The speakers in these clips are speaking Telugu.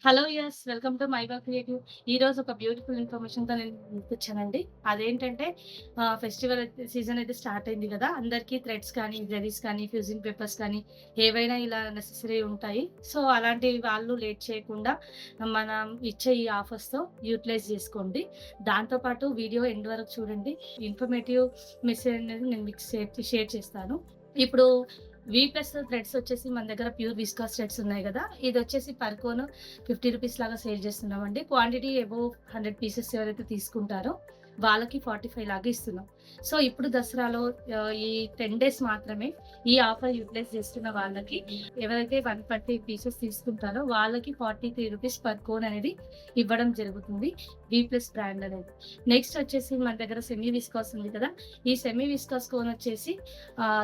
Hello yes welcome to my work creative. ఈరోజు ఒక బ్యూటిఫుల్ ఇన్ఫర్మేషన్‌తో నేను ముందుకొచ్చానండి. అదేంటంటే ఫెస్టివల్ సీజన్ అయితే స్టార్ట్ అయింది గదా! అందరికీ థ్రెడ్స్ కానీ, జరీస్ కానీ, ఫ్యూజింగ్ పేపర్స్ కానీ ఏవైనా ఇలా నెసెసరీ ఉంటాయి. సో, అలాంటి వాళ్ళు లేట్ చేయకుండా మనం ఇచ్చే ఈ ఆఫర్స్‌తో యూటిలైజ్ చేసుకోండి. దాంతో పాటు వీడియో ఎండ్ వరకు చూడండి. ఇన్ఫర్మేటివ్ మెసేజ్ అనేది నేను మీకు షేర్ చేస్తాను. ఇప్పుడు ప్లస్ థ్రెడ్స్ వచ్చేసి మన దగ్గర ప్యూర్ విస్కాస్ థ్రెడ్స్ ఉన్నాయి గదా! ఇదొచ్చేసి పర్ కోన్ రూ. 50 లాగా సేల్ చేస్తున్నామండి. క్వాంటిటీ అబోవ్ 100 పీసెస్ ఎవరైతే తీసుకుంటారో వాళ్ళకి 45 లాగా ఇస్తున్నాం. సో, ఇప్పుడు దసరాలో ఈ 10 డేస్ మాత్రమే ఈ ఆఫర్ యుటిలైజ్ చేస్తున్న వాళ్ళకి ఎవరైతే 140 పీసెస్ తీసుకుంటారో వాళ్ళకి రూ. 43 పర్ కోన్ అనేది ఇవ్వడం జరుగుతుంది. ప్లస్ బ్రాండ్ అనేది. నెక్స్ట్ వచ్చేసి మన దగ్గర సెమీ విస్కాస్ ఉంది కదా! ఈ సెమీ విస్కాస్ కోన్ వచ్చేసి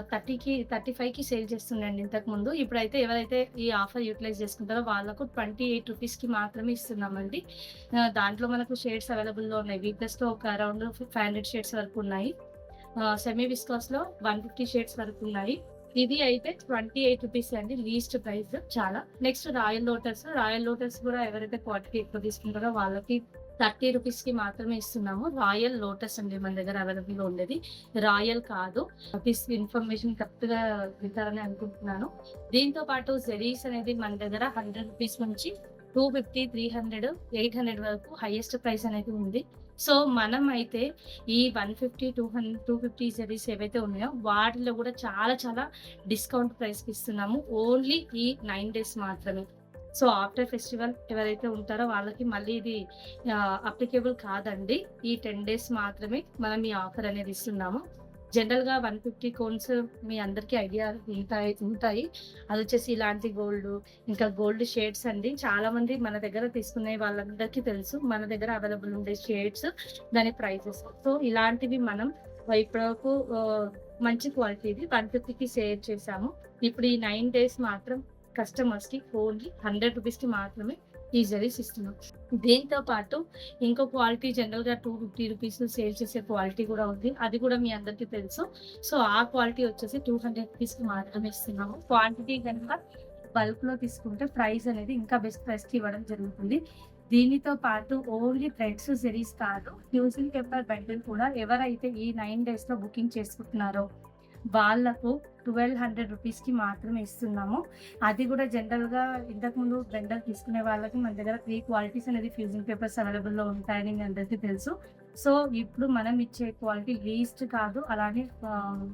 30కి 35కి సేల్ చేస్తుండండి ఇంతకుముందు. ఇప్పుడైతే ఎవరైతే ఈ ఆఫర్ యుటిలైజ్ చేసుకుంటారో వాళ్ళకు రూ. 28కి మాత్రమే ఇస్తున్నామండి. దాంట్లో మనకు షేడ్స్ అవైలబుల్‌లో ఉన్నాయి. ప్లస్‌లో ఒక అరౌండ్ 500 షేడ్స్ వరకు ఉన్నాయి. సెమీ విస్కాస్‌లో 150 షేడ్స్ వరకు ఉన్నాయి. ఇది అయితే రూ. 28 అండి లీస్ట్ ప్రైస్ చాలా. నెక్స్ట్ రాయల్ లోటస్ కూడా ఎవరైతే క్వాంటిటీ ఎక్కువ తీసుకుంటారో వాళ్ళకి రూ. 30కి మాత్రమే ఇస్తున్నాము. రాయల్ లోటస్ అండి మన దగ్గర అవైలబుల్‌లో ఉండేది. రాయల్ కాదు. ఇన్ఫర్మేషన్ కరెక్ట్‌గా వింటారని అనుకుంటున్నాను. దీంతో పాటు జెరీస్ అనేది మన దగ్గర రూ. 100 నుంచి 250, 300, 800 వరకు హైయెస్ట్ ప్రైస్ అనేది ఉంది. సో, మనం అయితే ఈ 150, 250 జెర్రీస్ ఏవైతే ఉన్నాయో వాటిలో కూడా చాలా చాలా డిస్కౌంట్ ప్రైస్‌కి ఇస్తున్నాము. ఓన్లీ ఈ 9 డేస్ మాత్రమే. సో, ఆఫ్టర్ ఫెస్టివల్ ఎవరైతే ఉంటారో వాళ్ళకి మళ్ళీ ఇది అప్లికేబుల్ కాదండి. ఈ 10 డేస్ మాత్రమే మనం ఈ ఆఫర్ అనేది ఇస్తున్నాము. జనరల్‌గా 150 కోన్స్ మీ అందరికీ ఐడియా ఉంటాయి. అదొచ్చేసి ఇలాంటి ఇంకా గోల్డ్ షేడ్స్ అండి. చాలామంది మన దగ్గర తీసుకునే వాళ్ళందరికీ తెలుసు. మన దగ్గర అవైలబుల్ ఉండే షేడ్స్, దాని ప్రైసెస్. సో, ఇలాంటివి మనం ఇప్పటివరకు మంచి క్వాలిటీది 150కి సేల్ చేశాము. ఇప్పుడు ఈ 9 డేస్ మాత్రం కస్టమర్స్‌కి ఓన్లీ రూ. 100కి మాత్రమే ఈ జెర్రీస్ ఇస్తున్నాం. దీంతో పాటు ఇంకో క్వాలిటీ జనరల్‌గా రూ. 250 సేల్ చేసే క్వాలిటీ గూడా ఉంది. అది గూడా మీ అందరికీ తెలుసు. సో, ఆ క్వాలిటీ వచ్చేసి రూ. 200కి మాత్రమే ఇస్తున్నాము. క్వాంటిటీ గనుక బల్క్‌లో తీసుకుంటే ప్రైస్ అనేది ఇంకా బెస్ట్ ప్రైస్‌కి ఇవ్వడం జరుగుతుంది. దీనితో పాటు ఓన్లీ థ్రెడ్స్, జెరీస్ కాదు, ఫ్యూజింగ్ పేపర్ బండిల్ కూడా ఎవరైతే ఈ 9 డేస్‌లో బుకింగ్ చేసుకుంటున్నారో వాళ్ళకు రూ. 1200కి మాత్రమే ఇస్తున్నాము. అది కూడా జనరల్‌గా ఇంతకుముందు వెండర్ తీసుకునే వాళ్ళకి మన దగ్గర 3 క్వాలిటీస్ అనేది ఫ్యూజింగ్ పేపర్స్ అవైలబుల్‌లో ఉంటాయని మీ అందరికీ తెలుసు. సో, ఇప్పుడు మనం ఇచ్చే క్వాలిటీ లీస్ట్ కాదు, అలానే ఆహ్,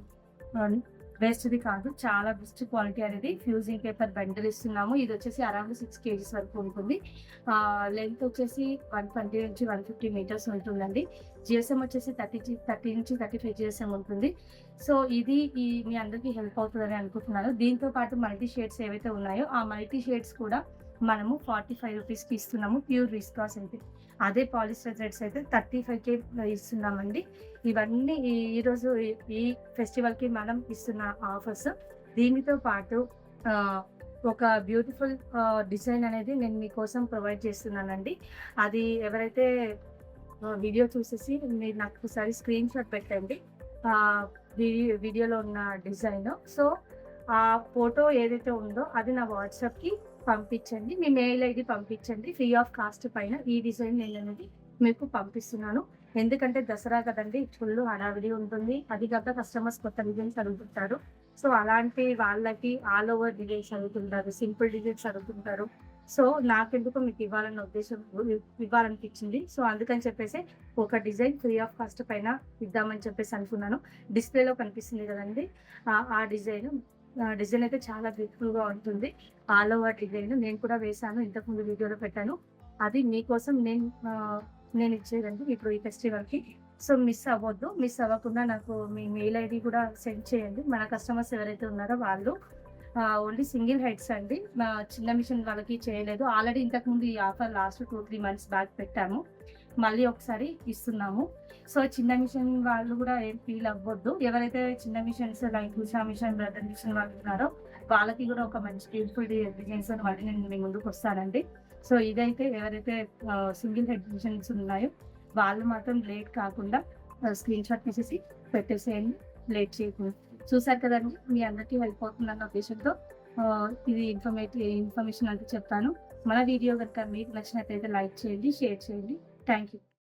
ఆహ్, బెస్ట్‌ది కాదు. చాలా బెస్ట్ క్వాలిటీ అనేది ఫ్యూజింగ్ పేపర్ బండిల్ ఇస్తున్నాము. ఇదొచ్చేసి అరౌండ్ 6 కేజీస్ వరకు ఉంటుంది. లెంత్ వచ్చేసి 120 నుంచి 150 మీటర్స్ ఉంటుందండి. జీఎస్ఎం వచ్చేసి 30 నుంచి 35 జీఎస్ఎం ఉంటుంది. సో, ఇది మీ అందరికీ హెల్ప్ అవుతదని అనుకుంటున్నాను. దీంతో పాటు మల్టీ షేడ్స్ ఏవైతే ఉన్నాయో, ఆ మల్టీ షేడ్స్ కూడా మనము రూ. 45కి ఇస్తున్నాము. ప్యూర్ విస్కాస్ అయితే. అదే పాలిస్టర్ థ్రెడ్స్ అయితే 35కే ఇస్తున్నామండి. ఇవన్నీ ఈరోజు ఈ ఫెస్టివల్‌కి మనం ఇస్తున్న ఆఫర్స్. దీనితో పాటు ఆహ్, ఒక బ్యూటిఫుల్ డిజైన్ అనేది నేను మీకోసం ప్రొవైడ్ చేస్తున్నానండి. అది ఎవరైతే వీడియో చూసేసి మీరు నాకు ఒకసారి స్క్రీన్‌షాట్ పెట్టండి. ఆహ్, వీడియోలో ఉన్న డిజైను. సో, ఆ ఫోటో ఏదైతే ఉందో అది నా వాట్సాప్‌కి పంపించండి. మీ మెయిల్ ఐడీ పంపించండి. ఫ్రీ ఆఫ్ కాస్ట్ పైన ఈ డిజైన్ నేననేది మీకు పంపిస్తున్నాను. ఎందుకంటే దసరా కదండీ! ఫుల్లు హడావిడి ఉంటుంది. అది కాక కస్టమర్స్ కొత్త డిజైన్స్ అడుగుతుంటారు. సో, అలాంటి వాళ్ళకి ఆల్ ఓవర్ డిజైన్స్ అడుగుతుంటారు. సింపుల్ డిజైన్స్ అడుగుతుంటారు. సో, నాకెందుకో మీకు ఇవ్వాలన్న ఉద్దేశం ఇవ్వాలనిపించింది. సో, అందుకని చెప్పేసి ఒక డిజైన్ ఫ్రీ ఆఫ్ కాస్ట్ పైన ఇద్దామని చెప్పేసి అనుకున్నాను. డిస్‌ప్లేలో కనిపిస్తుంది కదండీ! ఆ డిజైన్ అయితే చాలా బ్యూటిఫుల్‌గా ఉంటుంది. ఆల్ ఓవర్ డిజైన్ నేను కూడా వేశాను. ఇంతకుముందు వీడియోలో పెట్టాను. అది మీకోసం నేనిచ్చేదండి ఇప్పుడు ఈ ఫెస్టివల్‌కి. సో, మిస్ అవ్వద్దు. మిస్ అవ్వకుండా నాకు మీ మెయిల్ ఐడీ కూడా సెండ్ చేయండి. మన కస్టమర్స్ ఎవరైతే ఉన్నారో వాళ్ళు. ఓన్లీ సింగిల్ హెడ్స్ అండి. చిన్న మిషన్ వాళ్ళకి చేయలేదు. ఆల్రెడీ ఇంతకుముందు ఈ ఆఫర్ లాస్ట్ 2, 3 మంత్స్ బ్యాక్ పెట్టాము. మళ్ళీ ఒకసారి ఇస్తున్నాము. సో, చిన్న మిషన్ వాళ్ళు గూడా ఏం ఫీల్ అవ్వద్దు. ఎవరైతే చిన్న machines like Usha machine, brother machine వాళ్ళు ఉన్నారో వాళ్ళకి గూడా ఒక మంచి బ్యూటిఫుల్ డిజైన్స్‌తోని మళ్ళీ నేను మీ ముందుకొస్తానండి. సో, ఇదైతే ఎవరైతే సింగిల్ హెడ్ మిషన్స్ ఉన్నాయో వాళ్ళు మాత్రం లేట్ కాకుండా స్క్రీన్‌షాట్ తీసేసి పెట్టేసేయండి. లేట్ చేయకుండా. చూసారు కదండీ! మీ అందరికీ హెల్ప్ అవుతుందన్న ఉద్దేశంతో ఇది ఇన్ఫర్మేషన్ అంతా చెప్పాను. మన వీడియో గనుక మీకు నచ్చినట్టయితే లైక్ చేయండి, షేర్ చేయండి. Thank you.